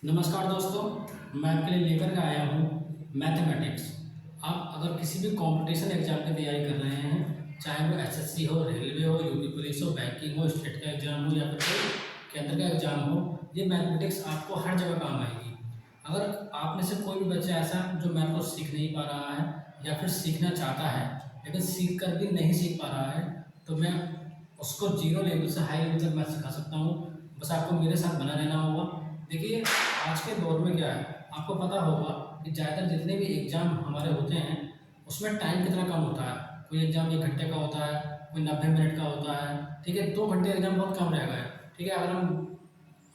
नमस्कार दोस्तों, मैं आपके लिए लेकर के आया हूँ मैथमेटिक्स। आप अगर किसी भी कंपटीशन एग्जाम की तैयारी कर रहे हैं, चाहे वो एसएससी हो, रेलवे हो, यूपी पुलिस हो, बैंकिंग हो, स्टेट का एग्जाम हो या फिर कोई केंद्र का एग्जाम हो, ये मैथमेटिक्स आपको हर जगह काम आएगी। अगर आप में से कोई भी बच्चा ऐसा जो मैथ को सीख नहीं पा रहा है या फिर सीखना चाहता है लेकिन सीख कर भी नहीं सीख पा रहा है, तो मैं उसको जीरो लेवल से हाई लेवल तक मैं सिखा सकता हूँ। बस आपको मेरे साथ बना रहना होगा। देखिए, आज के दौर में क्या है, आपको पता होगा कि ज़्यादातर जितने भी एग्ज़ाम हमारे होते हैं उसमें टाइम कितना कम होता है। कोई एग्ज़ाम 1 घंटे का होता है, कोई 90 मिनट का होता है, ठीक है। 2 घंटे एग्ज़ाम बहुत कम रहेगा, ठीक है। अगर हम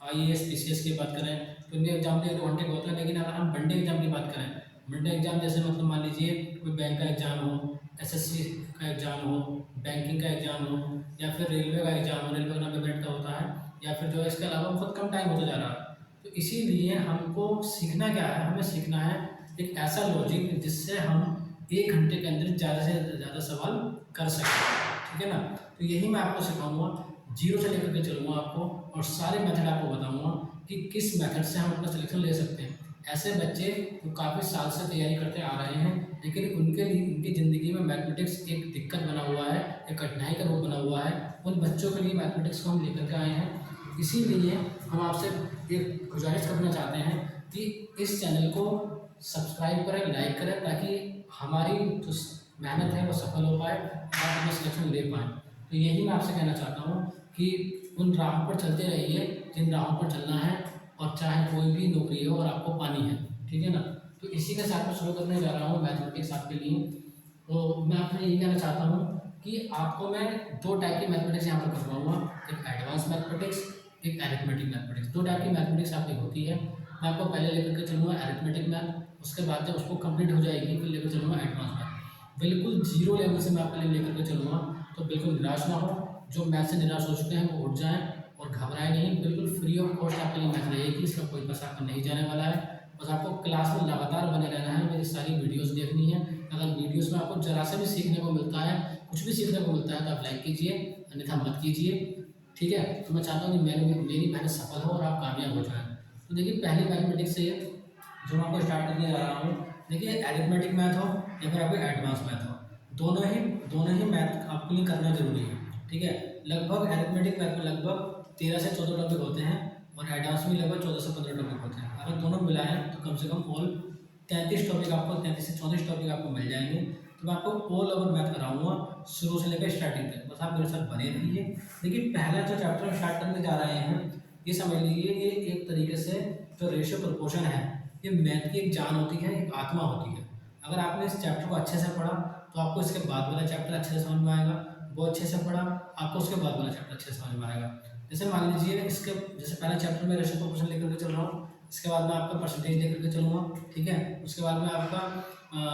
आईएएस पीसीएस की बात करें तो इनके एग्ज़ाम तो 1-2 घंटे का होता है, लेकिन अगर हम वनडे एग्ज़ाम की बात करें, वनडे एग्ज़ाम जैसे मतलब मान लीजिए कोई बैंक का एग्ज़ाम हो, एसएससी का एग्ज़ाम हो, बैंकिंग का एग्ज़ाम हो या फिर रेलवे का एग्ज़ाम हो, रेलवे का 90 मिनट का होता है, या फिर जो है इसके अलावा बहुत कम टाइम होता जा रहा है। तो इसीलिए हमको सीखना क्या है, हमें सीखना है एक ऐसा लॉजिक जिससे हम 1 घंटे के अंदर ज़्यादा से ज़्यादा सवाल कर सकें, ठीक है ना। तो यही मैं आपको सिखाऊंगा, जीरो से लेकर के चलूँगा आपको और सारे मेथड आपको बताऊंगा कि किस मेथड से हम अपना सिलेक्शन ले सकते हैं। ऐसे बच्चे जो काफ़ी साल से तैयारी करते आ रहे हैं लेकिन उनके लिए उनकी ज़िंदगी में मैथमेटिक्स एक दिक्कत बना हुआ है, एक कठिनाई का रूप बना हुआ है, उन बच्चों के लिए मैथमेटिक्स को हम लेकर के आए हैं। इसीलिए हम आपसे एक गुजारिश करना चाहते हैं कि इस चैनल को सब्सक्राइब करें, लाइक करें, ताकि हमारी जो मेहनत है वो सफल हो पाए और आप अपना सिलेक्शन ले पाएँ। तो यही मैं आपसे कहना चाहता हूँ कि उन राहों पर चलते रहिए जिन राहों पर चलना है, और चाहे कोई भी नौकरी हो और आपको पानी है, ठीक है ना। तो इसी के साथ मैं शुरू करने जा रहा हूँ मैथमेटिक्स आपके लिए। तो मैं आपसे यही कहना चाहता हूँ कि आपको मैं 2 टाइप की मैथमेटिक्स यहाँ पर करवाऊँगा, एक एडवांस मैथमेटिक्स, एक अरिथमेटिक मैथमेटिक्स। 2 टाइप की मैथमेटिक्स आपकी होती है। मैं आपको पहले लेकर के चलूँगा अरिथमेटिक मैथ, उसके बाद जब उसको कंप्लीट हो जाएगी फिर लेकर चलूँगा एडवांस मैथ। बिल्कुल जीरो लेवल से मैं आपके लिए लेकर के चलूँगा, तो बिल्कुल निराश ना हो। जो मैथ से निराश हो चुके हैं वो उठ जाएँ और घबराएं नहीं। बिल्कुल फ्री ऑफ कॉस्ट आपके लिए मैथ रहेगी, इसका कोई पैसा आपको नहीं जाने वाला है। बस आपको क्लास में लगातार बने रहना है, मेरी सारी वीडियोस देखनी है। अगर वीडियोस में आपको ज़रा सा भी सीखने को मिलता है, कुछ भी सीखने को मिलता है, तो आप लाइक कीजिए, अन्यथा मत कीजिए, ठीक है। तो मैं चाहता हूँ कि मेरी मेहनत सफल हो और आप कामयाब हो जाएँ। तो देखिए, पहली मैथमेटिक्स से जो मैं आपको स्टार्ट करने जा रहा हूँ, देखिए अरिथमेटिक मैथ हो या फिर आपको एडवांस मैथ हो, दोनों ही मैथ आपके लिए करना जरूरी है, ठीक है। लगभग अरिथमेटिक मैथ में लगभग 13 से 14 टॉपिक होते हैं और एडवांस में लगभग 14 से 15 टॉपिक होते हैं। अगर दोनों मिलाएं तो कम से कम ऑल 33 टॉपिक आपको, 33 से 34 टॉपिक आपको मिल जाएंगे। तो मैं आपको ऑल ओवर मैथ कराऊंगा शुरू से लेकर स्टार्टिंग तक, बस आप मेरे साथ बने रहिए। देखिए, पहला जो चैप्टर हम स्टार्ट करने जा रहे हैं, ये समझ लीजिए ये एक तरीके से जो रेशियो प्रोपोर्शन है, ये मैथ की एक जान होती है, एक आत्मा होती है। अगर आपने इस चैप्टर को अच्छे से पढ़ा तो आपको इसके बाद वाला चैप्टर अच्छे से समझ में आएगा, वो अच्छे से पढ़ा आपको उसके बाद वाला चैप्टर अच्छे से समझ में आएगा। जैसे मान लीजिए जैसे पहला चैप्टर में रेशियो प्रोपोर्शन लेकर के चल रहा हूँ, इसके बाद मैं आपका परसेंटेज लेकर के चलूँगा, ठीक है। उसके बाद में आपका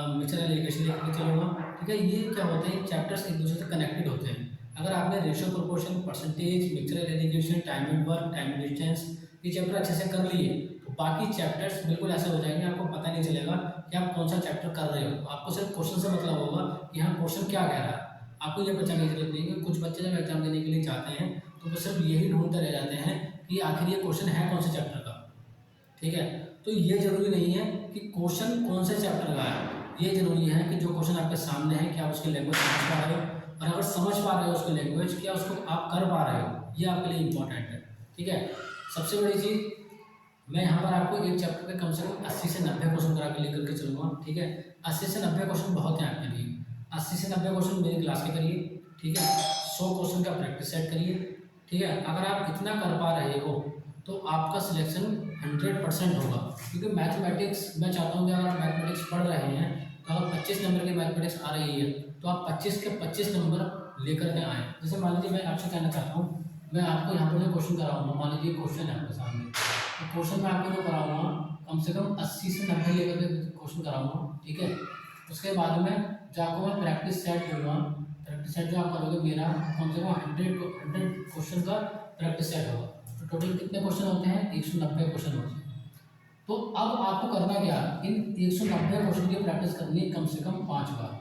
मिक्सचर एलिगेशन लेकर के चलूँगा, ठीक है। ये क्या होते हैं, चैप्टर्स एक दूसरे से कनेक्टेड होते हैं। अगर आपने ratio proportion, percentage, mixture allegation, time and work, time and distance, ये चैप्टर अच्छे से कर लिए तो बाकी चैप्टर्स बिल्कुल ऐसे हो जाएंगे, आपको पता नहीं चलेगा कि आप कौन सा चैप्टर कर रहे हो। आपको सिर्फ क्वेश्चन से मतलब होगा कि हाँ क्वेश्चन क्या कह रहा है। आपको ये बचाने की जरूरत नहीं है। कुछ बच्चे जब एग्जाम देने के लिए जाते हैं तो वो सिर्फ यही ढूंढते रह जाते हैं कि आखिर ये क्वेश्चन है कौन से चैप्टर का, ठीक है। तो ये जरूरी नहीं है कि क्वेश्चन कौन से चैप्टर का है, ये जरूरी है कि जो क्वेश्चन आपके सामने है क्या उसकी लैंग्वेज समझ पा रहे हो, और अगर समझ पा रहे हो उसकी लैंग्वेज, क्या उसको आप कर पा रहे हो, ये आपके लिए इंपॉर्टेंट है, ठीक है। सबसे बड़ी चीज़, मैं यहाँ पर आपको एक चैप्टर पे कम से कम 80 से 90 क्वेश्चन करा के लेकर के चलूँगा, ठीक है। 80 से 90 क्वेश्चन बहुत हैं आपके लिए। 80 से 90 क्वेश्चन मेरी क्लास के करिए, ठीक है। 100 क्वेश्चन का प्रैक्टिस सेट करिए, ठीक है। अगर आप इतना कर पा रहे हो तो आपका सिलेक्शन 100% होगा, क्योंकि मैथमेटिक्स, मैं चाहता हूँ कि अगर आप मैथमेटिक्स पढ़ रहे हैं तो अगर 25 नंबर की मैथमेटिक्स आ रही है तो आप 25 के 25 नंबर लेकर के आएँ। जैसे मान लीजिए मैं आपसे कहना चाहता हूँ, मैं आपको यहाँ पर जो क्वेश्चन कराऊंगा, मान लीजिए क्वेश्चन है आपके सामने, तो क्वेश्चन में आपको जो कराऊंगा कम से कम 80 से 90 लेवल के क्वेश्चन कराऊंगा, ठीक है। उसके बाद में जो आपको मैं प्रैक्टिस सेट दूंगा, प्रैक्टिस सेट जो आप करोगे मेरा कम से कम 100 क्वेश्चन का प्रैक्टिस सेट होगा। तो टोटल कितने क्वेश्चन होते हैं, 190 क्वेश्चन होते हैं। तो अब आपको करना क्या, इन 190 क्वेश्चन की प्रैक्टिस करनी है कम से कम 5 बार।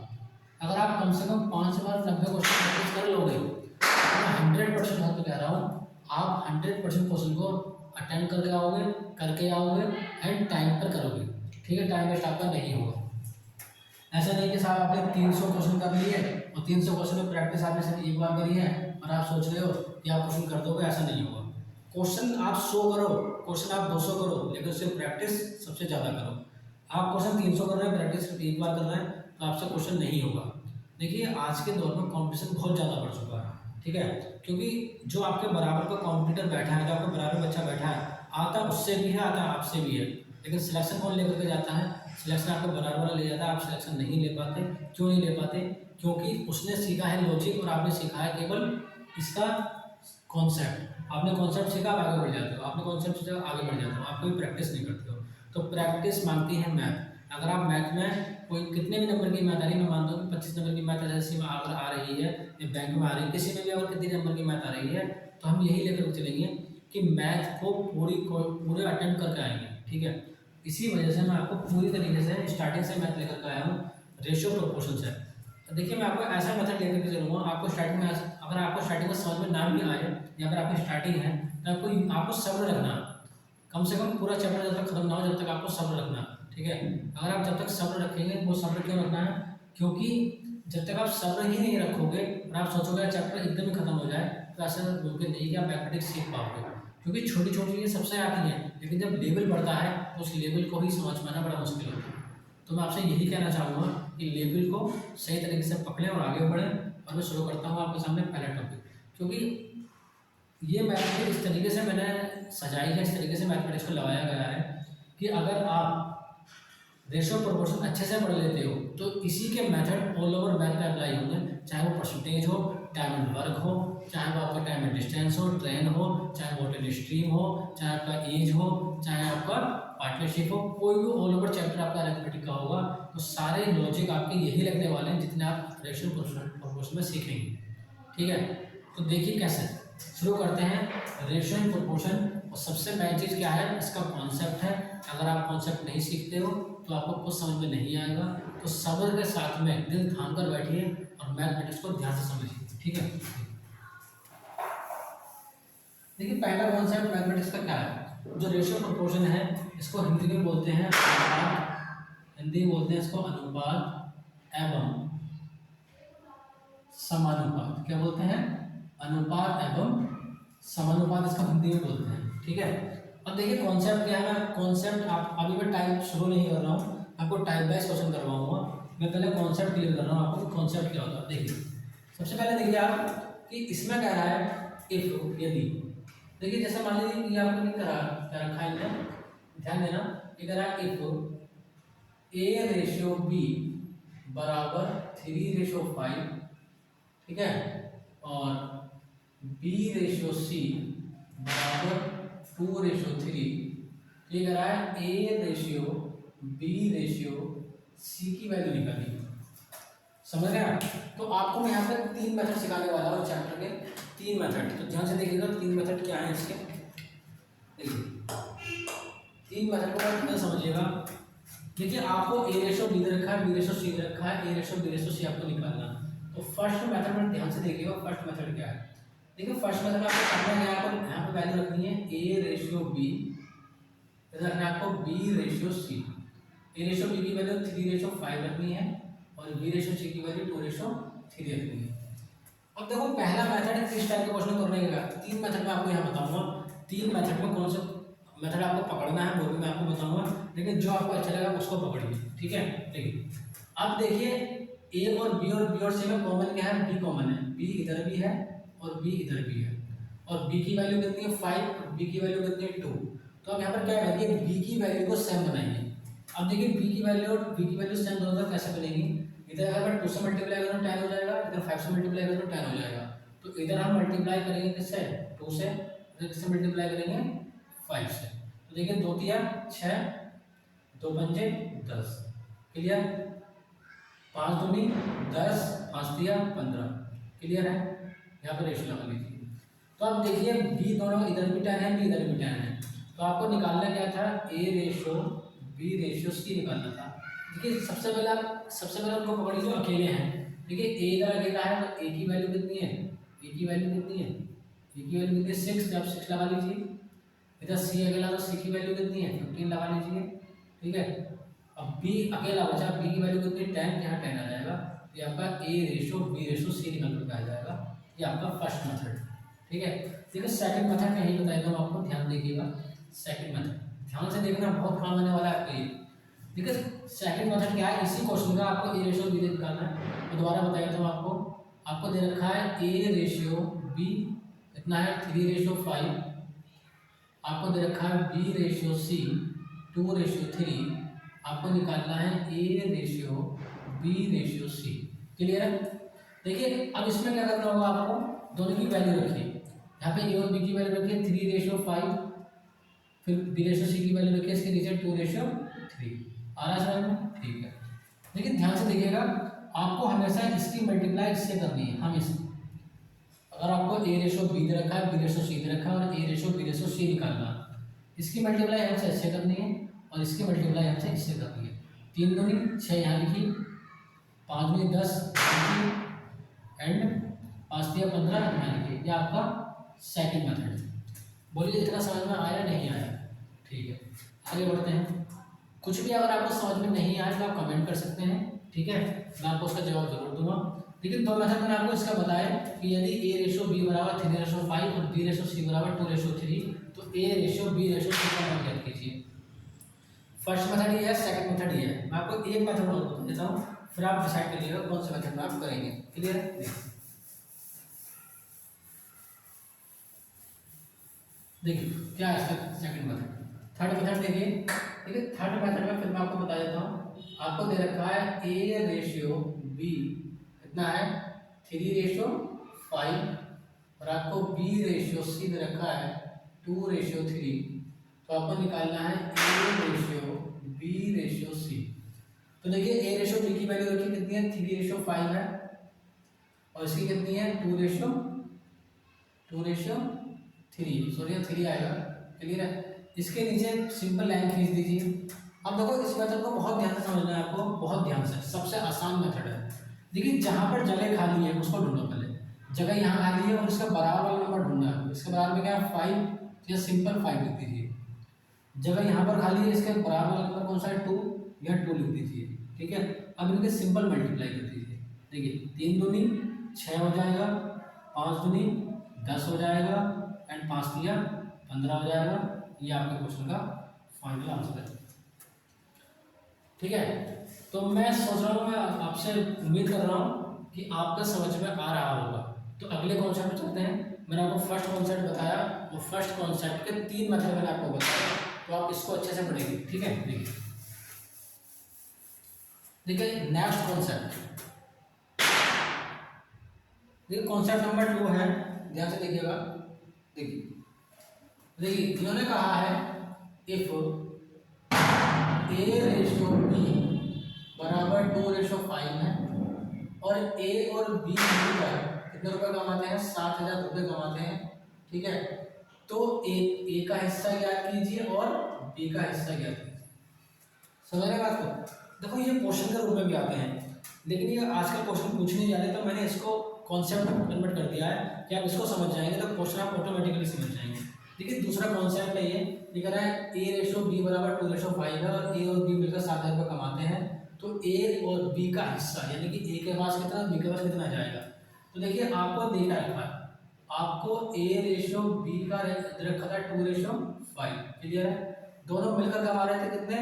अगर आप कम से कम 5 बार 90 क्वेश्चन प्रैक्टिस कर लोगे, मैं 100% बात कह रहा हूँ, आप 100% क्वेश्चन को अटेंड करके आओगे एंड टाइम पर करोगे, ठीक है। टाइम वेस्ट आपका नहीं होगा। ऐसा नहीं कि साहब आपने 300 क्वेश्चन कर लिए और 300 क्वेश्चन में प्रैक्टिस आपने सिर्फ एक बार करी है और आप सोच रहे हो कि आप क्वेश्चन कर दोगे, ऐसा नहीं होगा। क्वेश्चन आप 100 करो, क्वेश्चन आप 200 करो, लेकिन सिर्फ प्रैक्टिस सबसे ज़्यादा करो। आप क्वेश्चन 300 कर रहे हैं, प्रैक्टिस सिर्फ एक बार कर रहे हैं, तो आपसे क्वेश्चन नहीं होगा। देखिए आज के दौर में कॉम्पिटिशन बहुत ज़्यादा बढ़ चुका है, ठीक है। क्योंकि जो आपके बराबर का कॉम्पिटिटर बैठा है, जो आपके बराबर बच्चा बैठा है, आता उससे भी है, आता आपसे भी है, लेकिन सिलेक्शन कौन लेकर के जाता है? सिलेक्शन आपके बराबर वाला ले जाता है। आप सिलेक्शन नहीं ले पाते। क्यों नहीं ले पाते? क्योंकि उसने सीखा है लॉजिक और आपने सीखा है केवल इसका कॉन्सेप्ट। आपने कॉन्सेप्ट सीखा, आप आगे बढ़ जाते हो, आपने कॉन्सेप्ट सीखा, आगे बढ़ जाते हो, आप कोई प्रैक्टिस नहीं करते हो। तो प्रैक्टिस मांगती है मैथ। अगर आप मैथ में कोई कितने भी नंबर की मैथ आ रही है, मैं मानता हूँ कि 25 नंबर की मैथ जैसे अगर आ रही है या बैंक में आ रही है, किसी में भी अगर कितने नंबर की मैथ आ रही है, तो हम यही लेकर चलेंगे कि मैथ को पूरे अटेम्प्ट करके आएंगे, ठीक है। इसी वजह से मैं आपको पूरी तरीके से स्टार्टिंग से मैथ लेकर के आया हूँ, रेशियो प्रोपोर्शन से। तो देखिए मैं आपको ऐसा मेथड लेकर के चलूँगा, आपको स्टार्टिंग में अगर आपको स्टार्टिंग में समझ में ना भी आए या अगर आपकी स्टार्टिंग है तो आपको सब्र रखना, कम से कम पूरा चैप्टर जब तक खत्म ना हो जब तक आपको सब्र रखना, ठीक है। अगर आप जब तक सब्र रखेंगे, वो सब्र क्यों रखना है? क्योंकि जब तक आप सब्र ही नहीं रखोगे और आप सोचोगे चैप्टर एकदम ही खत्म हो जाए, तो ऐसा मुमकिन नहीं कि आप मैथमेटिक्स सीख पाओगे। क्योंकि छोटी छोटी चीज़ें सबसे आती हैं, लेकिन जब लेवल बढ़ता है तो उस लेवल को ही समझ पाना बड़ा मुश्किल होता है। तो मैं आपसे यही कहना चाहूँगा कि लेवल को सही तरीके से पकड़ें और आगे बढ़ें। और मैं शुरू करता हूँ आपके सामने पहला टॉपिक, क्योंकि ये मैथमेटिक्स इस तरीके से मैंने सजाई है, इस तरीके से मैथमेटिक्स को लगाया गया है कि अगर आप रेशियो प्रोपोर्शन अच्छे से पढ़ लेते हो तो इसी के मेथड ऑल ओवर मैथ में अप्लाई होंगे, चाहे वो परसेंटेज हो, टाइम एंड वर्क हो, चाहे वो आपका टाइम एंड डिस्टेंस हो, ट्रेन हो, चाहे वाटर स्ट्रीम हो, चाहे आपका एज हो, चाहे आपका पार्टनरशिप हो, कोई भी ऑल ओवर चैप्टर आपका अरिथमेटिक का होगा, तो सारे लॉजिक आपके यही लगने वाले हैं जितने आप रेशियो प्रोपोर्शन में सीखेंगे, ठीक है। तो देखिए कैसे शुरू करते हैं रेशियो एंड प्रोपोर्शन। और सबसे मेन चीज़ क्या है? इसका कॉन्सेप्ट है। अगर आप कॉन्सेप्ट नहीं सीखते हो तो आपको कुछ समझ में नहीं आएगा। तो सब्र के साथ में दिल थाम कर बैठिए और मैथमेटिक्स को ध्यान से समझिए, ठीक है। देखिए पहला कॉन्सेप्ट मैथमेटिक्स का क्या है? जो रेशियो प्रोपोर्शन है इसको हिंदी में बोलते हैं अनुपात, हिंदी में बोलते हैं इसको अनुपात एवं समानुपात। क्या बोलते हैं? अनुपात एवं समानुपात, इसका हिंदी में बोलते हैं, ठीक है। अब देखिए कॉन्सेप्ट क्या है। मैं कॉन्सेप्ट आप अभी मैं टाइप शुरू नहीं कर रहा हूँ, आपको टाइप वाइज क्वेश्चन करवाऊंगा। मैं पहले कॉन्सेप्ट क्लियर कर रहा हूँ आपको, कॉन्सेप्ट क्या होता है। देखिए सबसे पहले देखिए आप कि इसमें कह रहा है इफ, यदि। देखिए जैसे मान लीजिए ये आपको नहीं करा क्या रखा है इनमें, ध्यान देना। ये कह रहा है इफ ए रेशियो बी बराबर 3:5, ठीक है, और बी रेशियो सी बराबर 2:3। ये कह रहा है A ratio B ratio C की वैल्यू निकालिए। समझ गए आप? तो आपको मैं यहाँ पर 3 मेथड सिखाने वाला हूँ चैप्टर के, 3 मेथड। तो ध्यान से देखिएगा 3 मेथड क्या है इसके। देखिए 3 मेथड को आप समझिएगा। देखिए आपको ए रेशियो बी दे रखा है, बी रेशियो सी दे रखा है, A ratio B ratio C आपको निकालना। तो फर्स्ट मेथड में ध्यान से देखिएगा, फर्स्ट मेथड क्या है। देखिए फर्स्ट मेथड आपको करना है, यहाँ पर वैल्यू रखनी है ए रेशियो बी, इधर रखना है आपको B ratio C. A ratio B की वैल्यू 3:5 रखनी है और बी रेशियो सी की वैल्यू 2:3 रखनी है। अब देखो पहला मेथड किस टाइप के क्वेश्चन करने का, 3 मेथड में आपको यहाँ बताऊंगा। 3 मेथड में कौन सा मेथड आपको पकड़ना है वो भी मैं आपको बताऊंगा, लेकिन जो आपको अच्छा लगा उसको पकड़िए, ठीक है। देखिए अब देखिए ए और बी और सी में कॉमन क्या है? बी कॉमन है, बी इधर भी है और बी इधर भी है, और बी की वैल्यू कितनी है 5 और बी की वैल्यू कितनी है 2। तो अब यहाँ पर क्या करिए, बी की वैल्यू को सेम बनाइए। अब देखिए बी की वैल्यू और बी की वैल्यू सेम दोनों कैसे बनेगी? इधर अगर मैं 2 से मल्टीप्लाई करूँ 10 हो जाएगा, इधर 5 से मल्टीप्लाई करूँ 10 हो जाएगा। तो इधर हम मल्टीप्लाई करेंगे किससे? 2 से, इधर किससे मल्टीप्लाई करेंगे? 5 से। तो देखिए 2 तिया 6, 2 पंजे 10, क्लियर। 5 दूनी 10, 5 तिया 15, क्लियर है। यहाँ पर रेशियो लगा लीजिए। तो अब देखिए बी दोनों इधर भी 10 है, बी इधर भी 10 है। तो आपको निकालना क्या था? A ratio B ratio C निकालना था। देखिए सबसे पहले उनको पकड़िए जो अकेले हैं। देखिए ए इधर अकेला है तो ए की वैल्यू कितनी है? ए की वैल्यू कितनी है? ए की वैल्यू कितनी है? 6, जब 6 लगा लीजिए। इधर सी अकेला, तो सी की वैल्यू कितनी है 15 लगा लीजिए, ठीक है। अब बी अकेला बचा, बी की वैल्यू कितनी 10, यहाँ 10 आ जाएगा, ये आपका ए रेशो बी रेशो सी निकल कर आ जाएगा। ये आपका फर्स्ट मेथड, ठीक है। देखिए सेकंड मेथड में यही बताया था आपको, ध्यान देखिएगा। सेकंड मेथड ध्यान से देखना, बहुत काम आने वाला है आपको ये। ठीक है, सेकंड मेथड क्या है, इसी क्वेश्चन का आपको ए रेशियो बी निकालना है। तो दोबारा बताया था आपको दे रखा है ए रेशियो बी कितना है 3:5, आपको दे रखा है बी रेशियो सी 2:3, आपको निकालना है A ratio B ratio C. Clear है। देखिए अब इसमें क्या करना होगा, आपको दोनों की वैल्यू रखिए, यहाँ पे ए और बी की वैल्यू रखिए 3:5, फिर बी रेशियो सी की वैल्यू रखिए इसके नीचे 2:3, आ रहा समझ में, ठीक है। लेकिन ध्यान से देखिएगा, आपको हमेशा इसकी मल्टीप्लाई इससे करनी है, हमेशा। अगर आपको ए रेशो बी दे रखा है, बी रेशो सी दे रखा है और ए रेशो बी रेशो सी निकालना, इसकी मल्टीप्लाई हमसे इससे करनी है और इसकी मल्टीप्लाई हमसे इससे करनी है। 3 दूनी 6 यहाँ लिखी, 5 दूनी 10 एंड 5 दिया 15 यहाँ लिखी। ये आपका सेकंड मेथड है। बोलिए इतना समझ में आया नहीं आया, ठीक है। आगे बढ़ते हैं। कुछ भी अगर आपको समझ में नहीं आए तो आप कमेंट कर सकते हैं, ठीक है, मैं आपको उसका जवाब जरूर दूंगा। लेकिन 2 मेथड मैंने आपको इसका बताया कि यदि ए रेशो बी बराबर 3:5 और बी रेशो सी बराबर 2:3, तो ए रेशो बी रेशो सी का मान ज्ञात कीजिए। फर्स्ट मेथड ये है, सेकंड मेथड ये है। मैं आपको एक मेथड और बता देता हूँ, फिर आप डिसाइड करिएगा कौन से मेथड में आप करेंगे। क्लियर है। देखिए क्या है इसका सेकंड मेथड। थर्ड मेथड देखिए, ठीक है। थर्ड मेथड में फिर मैं आपको बता देता हूँ, आपको दे रखा है ए रेशियो बी कितना है 3:5 और आपको बी रेशियो सी दे रखा है 2:3, तो आपको निकालना है A ratio B ratio C. तो देखिए ए रेशियो बी की वैल्यू रखी कितनी है 3:5 है और इसकी कितनी है 2:3, सॉरी 3 आएगा। क्लियर है। इसके नीचे सिंपल लाइन खींच दीजिए। अब देखो इस मेथड को बहुत ध्यान से समझना है आपको, बहुत ध्यान से, सबसे आसान मेथड है। देखिए जहाँ पर जगह खाली है उसको ढूंढो पहले, जगह यहाँ खाली है और इसका बराबर वाला नंबर ढूंढना है। इसके बराबर में क्या है 5, या सिंपल 5 लिख दीजिए। जगह यहाँ पर खाली है, इसके बराबर वाला नंबर कौन सा है 2, या 2 लिख दीजिए, ठीक है। अब इनके सिंपल मल्टीप्लाई कर दीजिए। देखिए 3 दूनी 6 हो जाएगा, 5 दूनी 10 हो जाएगा एंड 5 दिया 15 हो जाएगा। ये आपके क्वेश्चन का फाइनल आंसर है, ठीक है। तो मैं सोच रहा हूँ, मैं आपसे उम्मीद कर रहा हूँ कि आपका समझ में आ रहा होगा। तो अगले कॉन्सेप्ट पे चलते हैं। मैंने आपको फर्स्ट कॉन्सेप्ट बताया, वो फर्स्ट कॉन्सेप्ट के 3 मेथड मैंने आपको बताया, तो आप इसको अच्छे से पढ़ेंगे, ठीक है। देखिए नेक्स्ट कॉन्सेप्ट, देखिए कॉन्सेप्ट नंबर 2 है, ध्यान से देखिएगा। देखिए इन्होंने कहा है इफ ए रेशो बी बराबर 2:5 है और ए और बी मिलकर कितने रुपए कमाते हैं 7,000 रुपये कमाते हैं, ठीक है। तो ए का हिस्सा ज्ञात कीजिए और बी का हिस्सा ज्ञात कीजिए। समझ रहे बात को। देखो ये क्वेश्चन के रूप में भी आते हैं, लेकिन ये आजकल क्वेश्चन पूछ नहीं जा रहे, तो मैंने इसको कॉन्सेप्ट में कन्वर्ट कर दिया है कि आप इसको समझ जाएंगे तो क्वेश्चन आप ऑटोमेटिकली समझ जाएंगे। देखिए दूसरा कॉन्सेप्ट है ये, लिख रहा है ए रेशो बी बराबर 2:5 है और ए और बी मिलकर 7,000 रुपये कमाते हैं, तो ए और बी का हिस्सा यानी कि ए के पास कितना बी के पास कितना जाएगा। तो देखिए आपको देखा रखा है, आपको ए रेशो बी का रखा था 2:5, क्लियर है। दोनों मिलकर कमा रहे थे कितने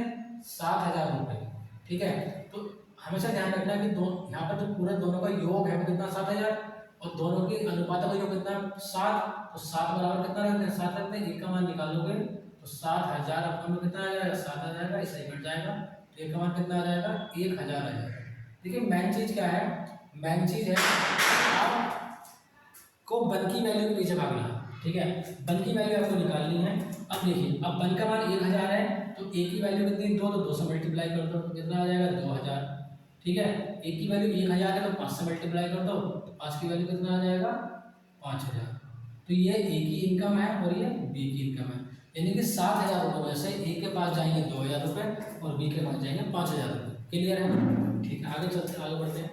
7,000 रुपये, ठीक है। तो हमेशा ध्यान रखना कि यहाँ पर जो पूरे दोनों का योग है वो कितना 7,000 और दोनों के अनुपात का योग कितना 7, तो 7 बराबर कितना रखते हैं 7 रखते हैं, एक का मान निकालोगे तो 7,000 अपन में कितना आ जाएगा 7,000 का, इससे कट जाएगा तो एक का मान कितना आ जाएगा 1,000 आ जाएगा। देखिए मेन चीज क्या है, मेन चीज है आपको वन की वैल्यू के पीछे भागना है, ठीक है। वन की वैल्यू आपको निकालनी है। अब देखिए अब वन का मान 1,000 है तो ए की वैल्यू कितनी 2, तो 2 से मल्टीप्लाई कर दो तो कितना आ जाएगा 2,000, ठीक है। ए की वैल्यू 1,000 है तो 5 से मल्टीप्लाई कर दो तो 5 की वैल्यू कितना आ जाएगा 5,000। तो ये ए की इनकम है और ये बी की इनकम है, यानी कि 7,000 रुपये में से ए के पास जाएंगे 2,000 रुपये और बी के पास जाएंगे 5,000 रुपये। क्लियर है, ठीक है। आगे चलते आगे बढ़ते हैं,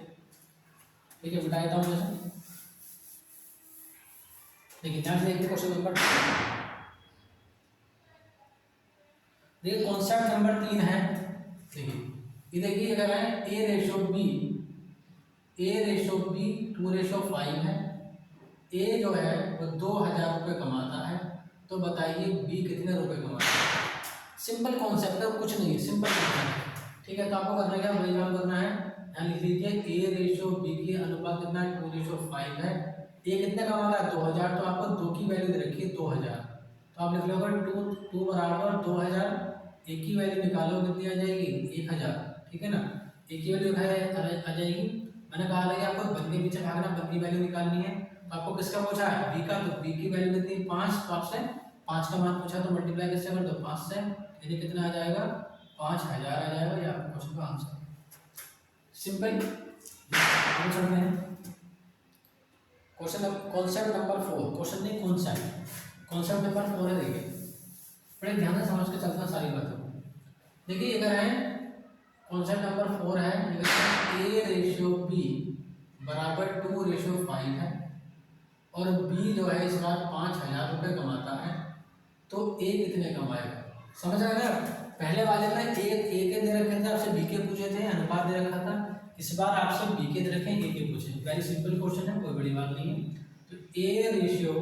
ठीक है। बता देता हूँ जैसे, देखिए ध्यान से देखिए क्वेश्चन नंबर देखिए कॉन्सेप्ट नंबर 3 है। देखिए ये देखिए अगर है ए रेशो बी 2:5 है। ए जो है वो 2,000 रुपये कमाता है, तो बताइए बी कितने रुपए कमाता है। सिंपल कॉन्सेप्ट है, कुछ नहीं है, सिंपल कॉन्सेप्ट। ठीक है, तो आपको करना क्या, वही काम करना है। यहाँ लिख लीजिए ए रेशो बी की अनुपात कितना है, 2:5 है। ए कितने कमाता है, 2,000, तो आपको 2 की वैल्यू दे रखी है 2,000, तो आप लिख लो 2 बराबर 2,000। एक की वैल्यू निकालो कितनी आ जाएगी, 1,000। ठीक है ना, एक की वैल्यू आ जाएगी। मैंने कहा था कि आपको बन के पीछे भागना, बन की वैल्यू निकालनी है। तो आपको किसका पूछा है, बी का, तो बी की वैल्यू कितनी, 5, तो आपसे 5 का मान पूछा, तो मल्टीप्लाई किससे कर दो, 5 से, यानी कितना आ जाएगा, 5,000 आ जाएगा। ये आपके क्वेश्चन का आंसर। सिंपल। आगे चलते हैं क्वेश्चन कॉन्सेप्ट नंबर 4। क्वेश्चन नहीं, कॉन्सेप्ट नंबर 4 है। देखिए बड़े ध्यान से समझ के चलना सारी बातों को। देखिए इधर है कॉन्सेप्ट नंबर 4 है, ए रेशियो बी बराबर 2:5 है, और बी जो है इस बार 5,000 रुपये कमाता है, तो ए कितने कमाएगा। समझ आया ना, पहले वाले में ए के दे रखे थे, आपसे बी के पूछे थे, अनुपात दे रखा था। इस बार आपसे बी के दे रखे हैं, ए के पूछे। वेरी सिंपल क्वेश्चन है, कोई बड़ी बात नहीं है। तो ए रेशियो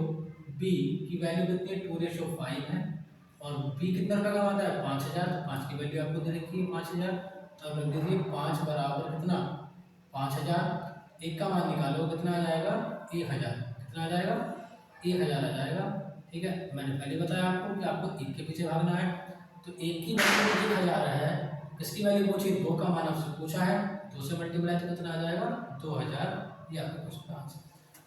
बी की वैल्यू कितनी है, 2:5 है, और बी कितना रुपये कमाता है, 5,000, तो 5 की वैल्यू आपको दे रखी है 5,000। तो अब रख दीजिए 5 बराबर कितना, 5,000। एक का मान निकालो कितना आ जाएगा, 1,000। कितना आ जाएगा, 1,000 आ जाएगा। ठीक है, मैंने पहले बताया आपको कि आपको एक के पीछे भागना है। तो एक की वैल्यू 1,000 है, इसकी वैल्यू पूछी, 2 का मान आपसे पूछा है, 2 से मल्टीप्लाई तो कितना आ जाएगा, 2,000। ये आपका क्वेश्चन का आंसर।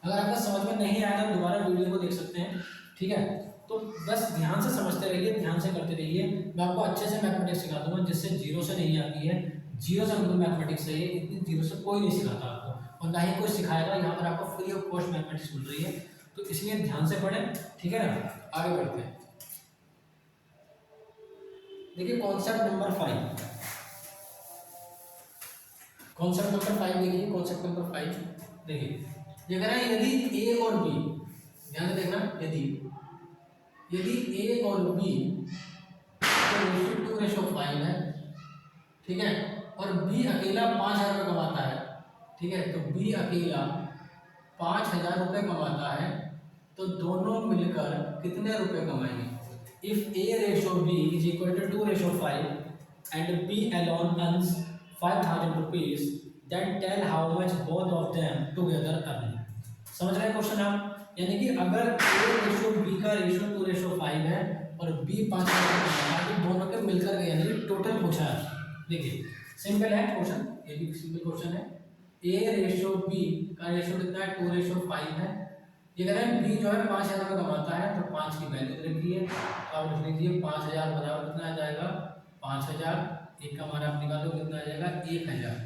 अगर आपको समझ में नहीं आया तो दोबारा वीडियो को देख सकते हैं। ठीक है, तो बस ध्यान से समझते रहिए, ध्यान से करते रहिए। मैं आपको अच्छे से मैथमेटिक्स सिखा दूंगा, जिससे जीरो से नहीं आती है। जीरो से बिल्कुल मैथमेटिक्स है, इतनी जीरो से कोई नहीं सिखाता आपको, और ना ही कोई सिखाएगा। यहाँ पर आपको फ्री ऑफ कॉस्ट मैथमेटिक्स मिल रही है, तो इसलिए ध्यान से पढ़ें। ठीक है ना, आगे बढ़ते हैं। देखिए कॉन्सेप्ट नंबर 5। कॉन्सेप्ट नंबर 5 देखिए, कॉन्सेप्ट नंबर 5 देखिए, ये कह रहा है यदि ए और बी, ध्यान से देखना, यदि ए और बी तो रेशो 5 है। ठीक है, और बी अकेला 5,000 रुपये कमाता है। ठीक है, तो बी अकेला 5,000 रुपये कमाता है, तो दोनों मिलकर कितने रुपए कमाएंगे। If A ratio B is equal to 2:5 and B alone earns 5,000 rupees, then tell how much both of them together earn. समझ रहे हैं क्वेश्चन आप, यानी कि अगर ए रेशो बी का रेशो 2:5 है और बी 5,000 तो दोनों के मिलकर के, यानी टोटल पूछा है। देखिए सिंपल है क्वेश्चन, ये भी सिंपल क्वेश्चन है। ए रेशो बी का रेशो कितना है, 2:5 है। ये कह रहे हैं बी जो है 5,000 रुपये कमाता है, तो 5 की वैल्यू दे रखी है, तो आप लिख लीजिए 5,000 बराबर कितना आ जाएगा, 5,000। एक का मान आप निकालो कितना आ जाएगा, 1,000।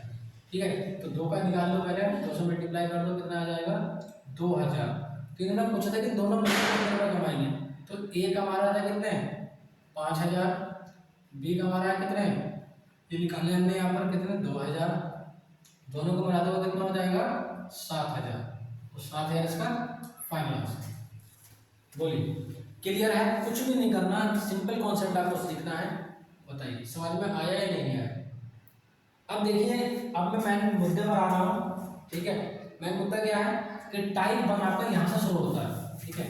ठीक है, तो 2 का निकाल लो, पहले 2 से मल्टीप्लाई कर दो, कितना आ जाएगा, 2,000। तो इन्होंने पूछा था कि दोनों मिलकर कितने रुपये कमाएंगे, तो ए का हमारा था कितने, 5,000, बी का हमारा है कितने, ये निकाले हमने यहाँ पर कितने, 2,000। दोनों को मिला दो कितना हो जाएगा, 7,000। तो 7,000 इसका फाइनल आंसर। बोलिए क्लियर है, कुछ भी नहीं करना, सिंपल कॉन्सेप्ट आपको सीखना है। बताइए समझ में आया या नहीं आया। अब देखिए, अब मैं मेन मुद्दे पर आ रहा हूँ। ठीक है, मेन मुद्दा क्या है कि टाइप 1 आपका यहाँ से शुरू होता है। ठीक है,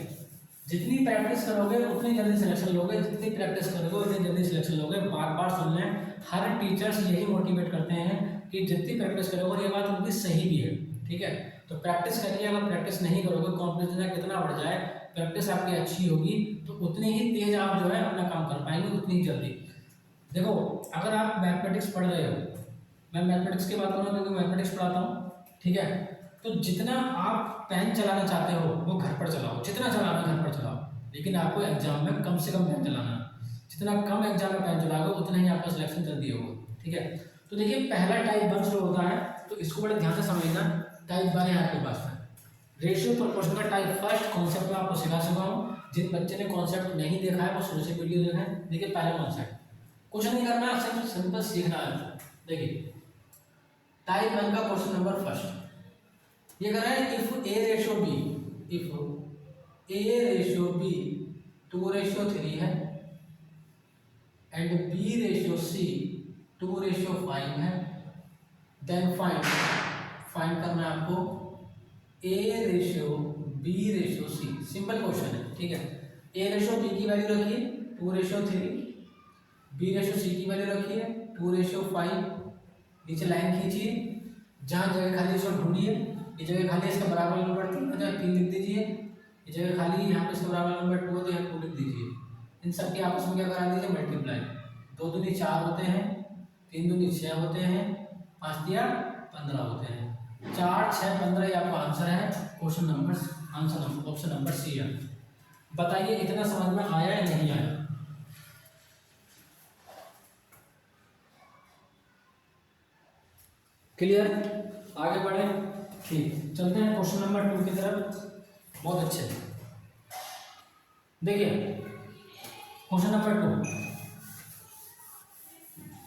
जितनी प्रैक्टिस करोगे उतनी जल्दी सिलेक्शन लोगे, जितनी प्रैक्टिस करोगे उतनी जल्दी सिलेक्शन लोगे। बार बार सुन लें, हर टीचर्स यही मोटिवेट करते हैं कि जितनी प्रैक्टिस करोगे, और ये बात उनकी सही भी है। ठीक है, तो प्रैक्टिस करिए, अगर प्रैक्टिस नहीं करोगे, कॉम्पिटिशन कितना बढ़ जाए, प्रैक्टिस आपकी अच्छी होगी तो उतनी ही तेज आप जो है अपना काम कर पाएंगे, उतनी ही जल्दी। देखो अगर आप मैथमेटिक्स पढ़ रहे हो, मैं मैथमेटिक्स की बात करूँ क्योंकि मैथमेटिक्स पढ़ाता हूँ। ठीक है, तो जितना आप पेन चलाना चाहते हो वो घर पर चलाओ, जितना चलाना घर पर चलाओ, लेकिन आपको एग्जाम में कम से कम पेन चलाना है। जितना कम एग्जाम में पेन चलाओगे उतना ही आपका सिलेक्शन जल्दी होगा। ठीक है, तो देखिए पहला टाइप 1 जो होता है, तो इसको बड़े ध्यान से समझना। टाइप 1 है आपके पास में रेशियो प्रोपोर्शन का टाइप फर्स्ट कॉन्सेप्ट में आपको सिखा चुका हूँ। जिन बच्चे ने कॉन्सेप्ट नहीं देखा है वो शुरू से वीडियो देखें। देखिए पहला कॉन्सेप्ट, कुछ नहीं करना, सिर्फ सिंपल सीखना है। देखिए टाइप 1 का क्वेश्चन नंबर फर्स्ट, ये कह रहा है if A ratio B, if A ratio B 2:3 है एंड बी रेशियो सी 2:5 है, देन फाइंड करना है आपको A ratio B ratio C. Simple question है, ठीक है। ए रेशियो बी की वैल्यू रखिए 2:3, बी रेशियो सी की वैल्यू रखिए 2:5, नीचे लाइन खींचिए, जहाँ जगह खाली उसको ढूंढिए, ये जगह खाली इसका बराबर नंबर 3 लिख दीजिए, ये जगह खाली यहाँ पे इसका बराबर नंबर 2 तो यहाँ 2 लिख दीजिए। इन सब के आपस में क्या करा दीजिए, मल्टीप्लाई। 2 दूनी 4 होते हैं, 3 दूनी 6 होते हैं, 5 दिया 15 होते हैं। 4, 6, 15 ये आपका आंसर है। ऑप्शन नंबर सी है। बताइए इतना समझ में आया या नहीं आया? क्लियर? आगे बढ़े, ठीक। चलते हैं क्वेश्चन नंबर 2 की तरफ। बहुत अच्छे, देखिए क्वेश्चन नंबर 2।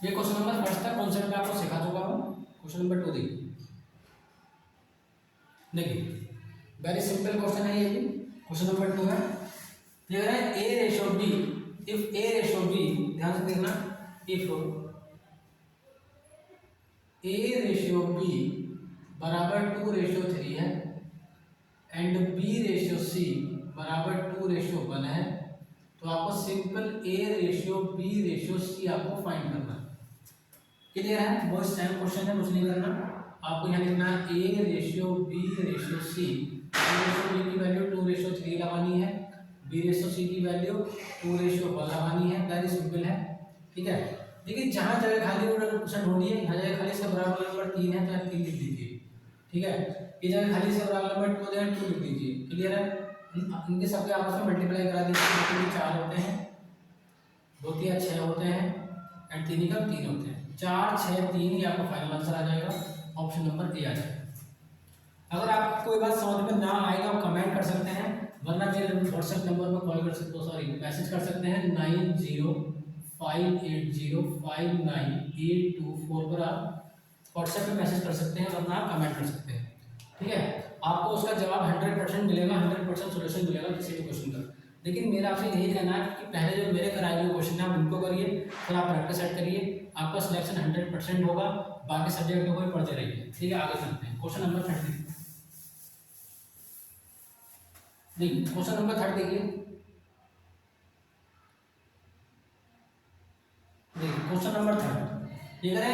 ये क्वेश्चन नंबर फर्स्ट था, कॉन्सेप्ट में आपको सिखा चुका हूँ। क्वेश्चन नंबर 2 देखिए वेरी सिंपल क्वेश्चन है ये भी। क्वेश्चन नंबर 2 है, ये है A ratio B, if A ratio B, ध्यान से देखना, इफ ए रेशियो बी बराबर 2:3 है एंड बी रेशियो सी बराबर 2:1 है, तो आपको simple A ratio B ratio C आपको फाइंड करना है। क्लियर है? बहुत सेम क्वेश्चन है, कुछ नहीं करना। आपको यहाँ लिखना है A ratio B ratio C. A ratio B की वैल्यू 2:3 लगानी है, बी रेशियो सी की वैल्यू 2:1 लगानी है। वेरी सिंपल है, ठीक है। देखिए जहाँ जगह खाली उसे ढूंढिए, यहाँ जगह खाली इसका बराबर नंबर 3 है तो यहाँ 3 लिख दीजिए, ठीक है। ये जगह खाली इसका बराबर नंबर 2 है, 2 लिख दीजिए। क्लियर है? इनके सबके आपस में मल्टीप्लाई करा दीजिए। 4 होते हैं, 2 3 6 होते हैं एंड 3 का 3 होते हैं। 4 6 3 ये आपका फाइनल आंसर आ जाएगा। ऑप्शन नंबर ए आ जाएगा। अगर आपको कोई बात समझ में ना आए तो आप कमेंट कर सकते हैं, वरना फिर व्हाट्सएप नंबर पर कॉल कर सकते हो, सॉरी मैसेज कर सकते हैं 9058059824 पर आप व्हाट्सएप पे मैसेज कर सकते हैं, वरना आप कमेंट कर सकते हैं, ठीक है। आपको उसका जवाब 100% मिलेगा, 100% सोल्यूशन मिलेगा किसी भी क्वेश्चन का। लेकिन मेरा आपसे यही कहना है कि पहले जो मेरे कराए हुए क्वेश्चन है आप उनको करिए, फिर आप प्रैक्टिस सेट करिए, आपका सिलेक्शन 100% होगा। बाकी सब्जेक्ट को कोई पढ़ते रहिए, ठीक है। आगे चलते हैं क्वेश्चन नंबर 30। देखिए क्वेश्चन नंबर 30 देखिए, क्वेश्चन नंबर 30 ये करें